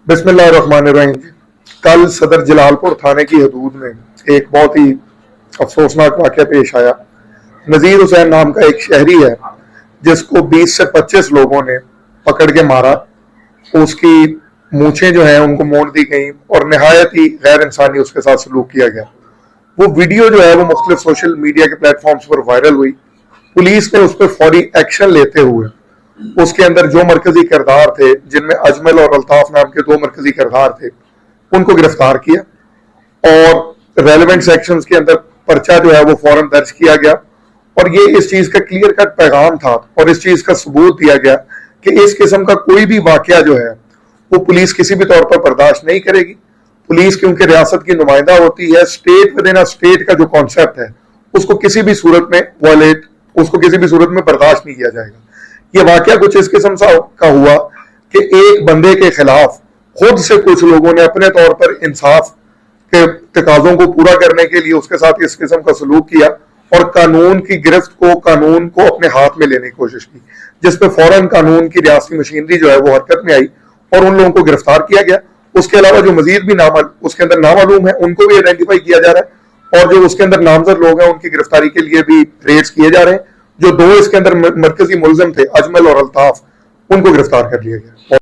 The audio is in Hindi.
बिस्मिल्लाहिर्रहमानिर्रहीम। कल सदर जलालपुर थाने की हदूद में एक बहुत ही अफसोसनाक वाक़या पेश आया। नज़ीर हुसैन नाम का एक शहरी है जिसको 20 से 25 लोगों ने पकड़ के मारा। उसकी मूछें जो हैं उनको मोड़ दी गई और नहायत ही गैर इंसानी उसके साथ सलूक किया गया। वो वीडियो जो है वो मुख्तलिफ सोशल मीडिया के प्लेटफॉर्म्स पर वायरल हुई। पुलिस ने उस पर फौरी एक्शन लेते हुए उसके अंदर जो मरकजी किरदार थे, जिनमें अजमल और अल्ताफ नाम के दो मरकजी किरदार थे, उनको गिरफ्तार किया और रेलेवेंट सेक्शंस के अंदर पर्चा जो है वो फौरन दर्ज किया गया। और ये इस चीज का क्लियर कट पैगाम था और इस चीज का सबूत दिया गया कि इस किस्म का कोई भी वाकया जो है वो पुलिस किसी भी तौर पर बर्दाश्त नहीं करेगी। पुलिस क्योंकि रियासत की नुमाइंदा होती है, state with in a state का जो कॉन्सेप्ट है उसको किसी भी सूरत में वायलेट, उसको किसी भी सूरत में बर्दाश्त नहीं किया जाएगा। ये वाकया कुछ इस किस्म का हुआ कि एक बंदे के खिलाफ खुद से कुछ लोगों ने अपने तौर पर इंसाफ के तकाजों को पूरा करने के लिए उसके साथ इस किस्म का सलूक किया और कानून की गिरफ्त को, कानून को अपने हाथ में लेने की कोशिश की, जिसपे फौरन कानून की रियासती मशीनरी जो है वो हरकत में आई और उन लोगों को गिरफ्तार किया गया। उसके अलावा जो मजीद भी उसके अंदर नामालूम है उनको भी आइडेंटिफाई किया जा रहा है और जो उसके अंदर नामजद लोग हैं उनकी गिरफ्तारी के लिए भी रेड्स किए जा रहे हैं। जो दो इसके अंदर मरकजी मुलजिम थे, अजमल और अल्ताफ, उनको गिरफ्तार कर लिया गया।